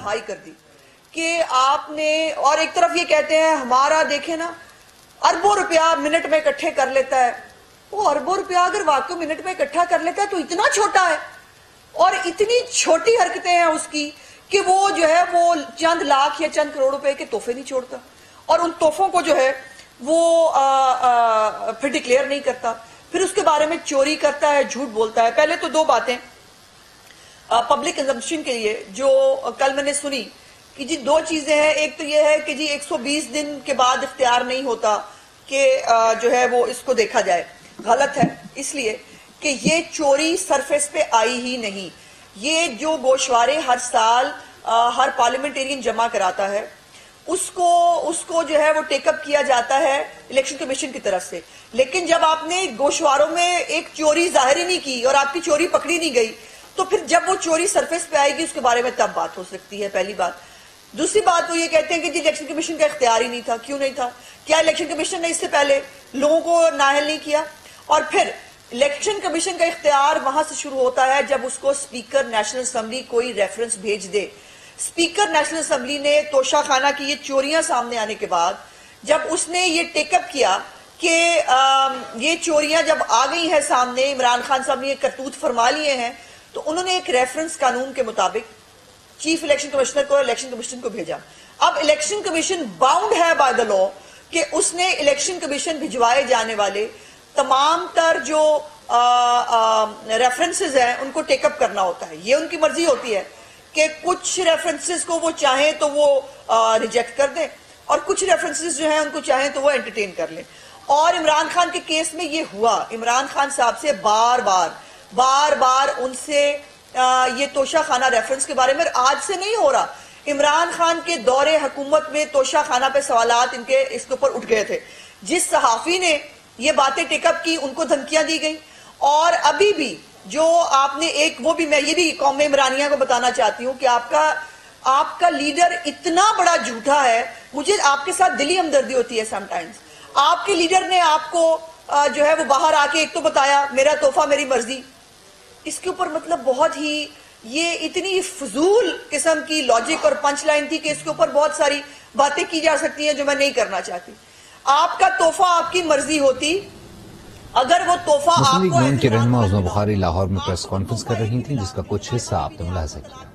High کر دی کہ آپ نے، اور ایک طرف یہ کہتے ہیں ہمارا دیکھیں نا اربوں روپیہ منٹ میں اکٹھے کر لیتا ہے. وہ اربوں روپیہ اگر واقعی منٹ میں اکٹھا کر لیتا ہے تو اتنا چھوٹا ہے، اور اتنی چھوٹی حرکتیں ہیں اس کی کہ وہ جو ہے وہ چند لاکھ یا چند کروڑ روپے کے تحفے نہیں چھوڑتا، اور ان تحفوں کو جو ہے وہ پھر ڈکلیئر نہیں کرتا، پھر اس کے بارے میں چوری کرتا ہے، جھوٹ بولتا ہے. پہلے تو دو باتیں پبلک کنزمپشن کے لیے جو کل میں نے سنی کہ جی دو چیزیں ہیں. ایک تو یہ ہے کہ جی 120 دن کے بعد اختیار نہیں ہوتا کہ جو ہے وہ اس کو دیکھا جائے. غلط ہے، اس لیے کہ یہ چوری سرفیس پہ آئی ہی نہیں. یہ جو گوشوارے ہر سال ہر پارلیمنٹیرین جمع کراتا ہے اس کو جو ہے وہ ٹیک اپ کیا جاتا ہے الیکشن کمیشن کی طرف سے. لیکن جب آپ نے گوشواروں میں ایک چوری ظاہر ہی نہیں کی اور آپ کی چوری پکڑی نہیں گئی تو پھر جب وہ چوری سرفیس پہ آئے گی اس کے بارے میں تب بات ہو سکتی ہے. پہلی بات. دوسری بات وہ یہ کہتے ہیں کہ جی الیکشن کمیشن کا اختیار ہی نہیں تھا. کیوں نہیں تھا؟ کیا الیکشن کمیشن نے اس سے پہلے لوگوں کو نااہل نہیں کیا؟ اور پھر الیکشن کمیشن کا اختیار وہاں سے شروع ہوتا ہے جب اس کو اسپیکر نیشنل اسمبلی کوئی ریفرنس بھیج دے. اسپیکر نیشنل اسمبلی نے توشہ خانہ کی یہ چوریاں سامنے آنے کے بعد جب اس نے یہ ٹیک اپ کیا کہ یہ چوریاں جب آ گئی ہیں سامنے، عمران خان صاحب نے یہ کرتوت فرما لیے ہیں، تو انہوں نے ایک ریفرنس قانون کے مطابق چیف الیکشن کمشنر کو الیکشن کمیشن کو بھیجا. اب الیکشن کمیشن باؤنڈ ہے بائی دا لا کہ اس نے الیکشن کمیشن بھجوائے جانے والے تمام تر جو ریفرنسز ہیں ان کو ٹیک اپ کرنا ہوتا ہے. یہ ان کی مرضی ہوتی ہے کہ کچھ ریفرنسز کو وہ چاہیں تو وہ ریجیکٹ کر دیں اور کچھ ریفرنسز جو ہیں ان کو چاہیں تو وہ انٹرٹین کر لیں. اور عمران خان کے کیس میں یہ ہوا. عمران خان صاحب سے بار بار ان سے یہ توشہ خانہ ریفرنس کے بارے میں آج سے نہیں ہو رہا. عمران خان کے دور حکومت میں توشہ خانہ پہ سوالات ان کے اس کے اوپر اٹھ گئے تھے. جس صحافی نے یہ باتیں ٹیک اپ کی ان کو دھمکیاں دی گئیں. اور ابھی بھی جو آپ نے ایک وہ بھی میں یہ بھی قوم عمرانیہ کو بتانا چاہتی ہوں کہ آپ کا لیڈر اتنا بڑا جھوٹا ہے. مجھے آپ کے ساتھ دلی ہمدردی ہوتی ہے سم ٹائمز. آپ کے لیڈر نے آپ کو جو ہے وہ باہر آ کے ایک تو بتایا میرا تحفہ میری مرضی. اس کے اوپر مطلب بہت ہی یہ اتنی فضول قسم کی لاجک اور پنچ لائن تھی کہ اس کے اوپر بہت ساری باتیں کی جا سکتی ہیں جو میں نہیں کرنا چاہتی. آپ کا تحفہ آپ کی مرضی ہوتی، اگر وہ تحفہ مسلم لیگ نون کی رہنما عظمی بخاری لاہور میں پریس کانفرنس کر رہی تھیں جس کا کچھ حصہ آپ نے ملاحظہ کیا.